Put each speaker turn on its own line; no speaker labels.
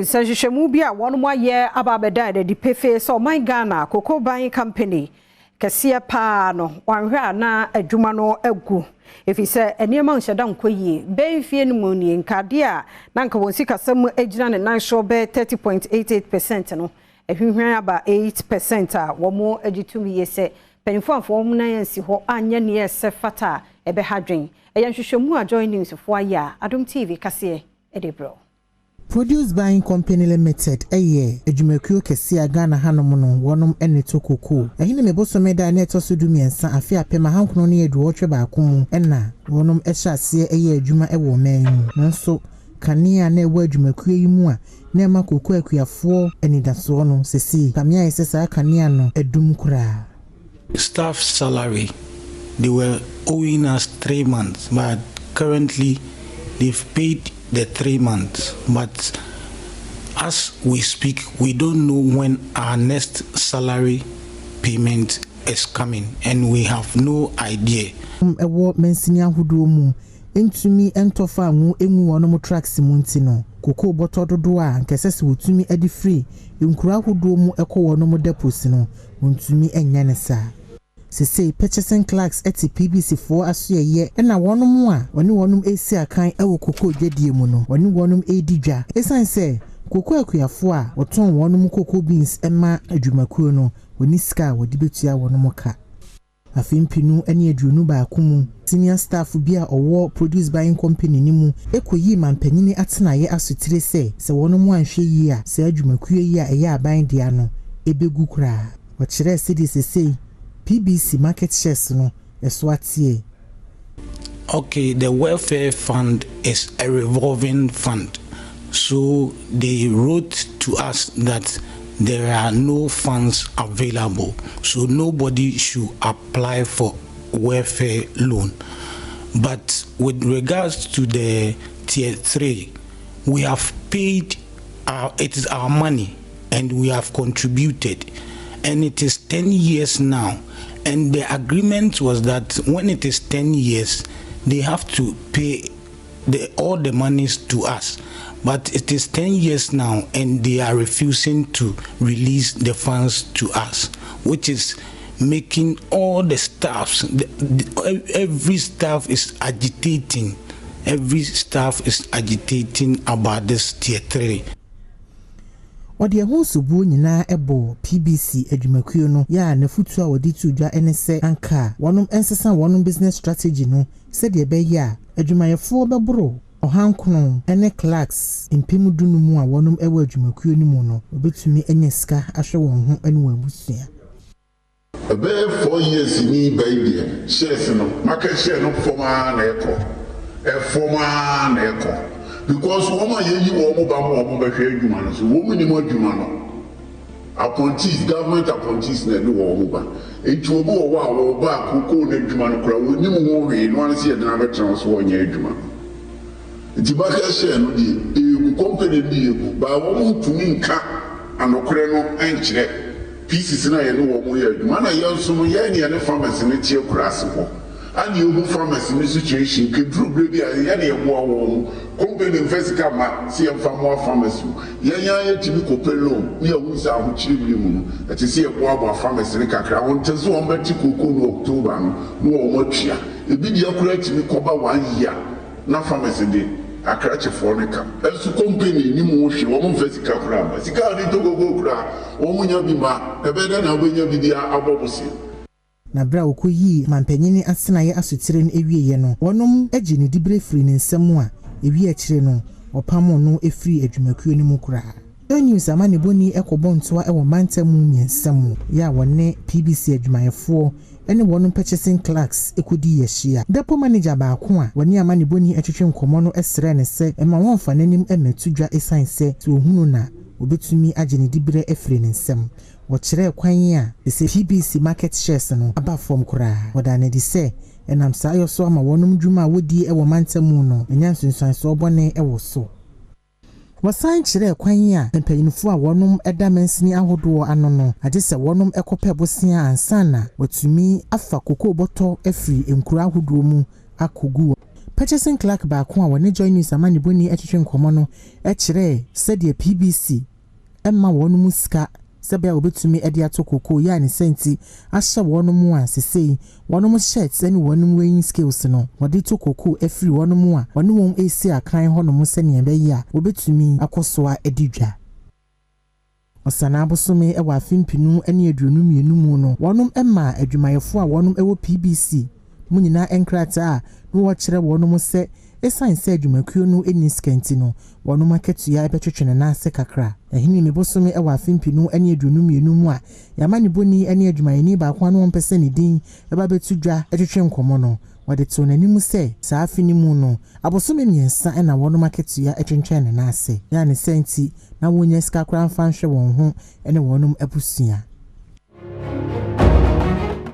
Sajishemu bia one more year ababeda de pefe so my Ghana cocoa buying company Kasee pa no wanhwa na adwuma no agu efi se enema nhyeda nkoyi benfie no muni nkade a na nka wonsi kasam agina ne nan sho be 30.88% no ehwehwan aba 8% a womo agitumi yese penifo mu na yansi ho anya ne yese fata ebe hadwen eyanhwehwemu a join news fo aya Adom TV Kasee edebro.
Produce Buying Company Limited Adwumakuo Kasee Ghana hanom no wonom eneto koko ehine meboso meda na etoso du miensa afi apema hankono ne edu otwe ba akomu ena wonom ehase adwuma ewo man nso kanea na ewo adwumakuo yi mu a na ma koko akuafo enidaso no sesi kamia yesesa kanea no edum kura.
Staff salary, they were owing us 3 months, but currently they've paid the 3 months, but as we speak, we don't know when our next salary payment is coming, and we have no idea.
Ewo mensini ahudo mu entumi entofa nwu emu wono tracks mu ntino koko boto dodo a nkesese wotumi edi free nkura ahudo mu ekọ wono deposit no wontumi enya ne sa. Sese purchasing clerks eti PBC 4 asoye na wonum a woni wonum esi akan ewo koko dwadie mu no woni wonum edidwa esan se koko akuafo a woton wonum koko beans ema adwumakuo no woni sika wodi betua wonum ka afimpinu ene adwunu ba akumu senior staff bia owo Produce Buying Company ni mu ekoyi mampanyini atenaye asotire se wonum anhwe yi a se adwumakuo yi a eya aban dia no ebegu kura wachire city sese PBC market shares no eswatie.
Okay, the welfare fund is a revolving fund, so they wrote to us that there are no funds available, so nobody should apply for welfare loan. But with regards to the tier 3, we have paid it is our money and we have contributed, and it is 10 years now. And the agreement was that when it is 10 years, they have to pay all the monies to us. But it is 10 years now, and they are refusing to release the funds to us, which is making all the staffs, every staff is agitating. Every staff is agitating about this tier 3.
Odi ehosubu nyina ebo PBC adwumakuo no ya na futu a wodi tudwa enese anka wonum ensesa wonum business strategy no se de be ya adwumayefo bebro ohankono ene clerks impimudunu mu a wonum ewo adwumakuo ni mu no obetumi enya sika ahwe won ho ene wabusua.
About 4 years ni baby shares no market share no forma na eko forma na eko. Because woman yeyi woman ba mo be hwe adwuma no so woman ni mo adwuma no appointees government appointees na do woman ba enti obo wo a wo ba akoko na adwuma no kura woni mo hwe no an se ye na be transfer wonya adwuma enti ba ka share no di e company di e ba wo tumi nka anokure no enkyere pieces na ye no wo mo ye adwuma na ye nso no ye ne pharmacy ne tie kura ase ho and you pharmacy in situation can do baby and any one company investigator ma see a pharmacy ya to be copelo near who's our children that is here about pharmacy kakra on tezo on beti koko no October no omotria e bi dia correct me cover 1 year na pharmacy dey akrache foreigner so company ni mo hwe wo investigator kra ba sika ni to go kra wo munya bi ma e be da na bonya bi dia abobose
na bra okoyi mampanyini asenaye asotire no ewieye no wonom agi ne dibre firi ne nsam a ewie akire no opamo no efiri adwumakuo ni mu kura. News amane boni ekobontoa ewo mantamu miensam ya wonne PBC adwumayefo ene wonom purchasing clerks ekodi yehia depo manager ba ko a woni amane boni etwetwe nkomo no esre ne se ema wonfa nanim emetudwa esanse to ohunu na obetumi agi ne dibre efiri ne nsam. Wachire kwan a ese PBC market shares no aba form kura wadane di se enam sayo so ama wonum dwuma wodi ewo mantamu no enya sunsan so obone ewo so wasan chire kwan a empanyinfo a wonum eda mansini ahodo ano no ade se wonum ekope bosia ansana watumi afa koko boto afiri enkura ahodo mu akogu purchasing clerk baako a wone join news amani boni etwetwe nkomo no kire said the PBC emma wonu mu sika sebe obetumi ede atokoko ya ne senti ahye wonu mu a sesei wonu mu shirts ani wonu mu weighing scales no wode tokoko afiri wonu mu a wonu won esi akan ho no mu sene ebe yi a obetumi akosoa edidwa osana abosome ewa afimpinu ani aduonu mienu mu no wonum emma adwumayefo a wonum ewo PBC munyina enkrata no wo kire wonum se esan se adwumakuo no eni skanti no wonum aketua ebetwetwene na ase kakra ehini mebosome ewa afimpinu ani aduonu mienu mu a yamani boni ani adwumayeni ba kwa no mpese ne din eba betudwa etwetwe nkomo no wade to nanimu se saa afini mu no abosome miensa na wonum aketua etwetwene na ase ya ne senti na wonya sika kra mfa nhwe won ho ene wonum abusua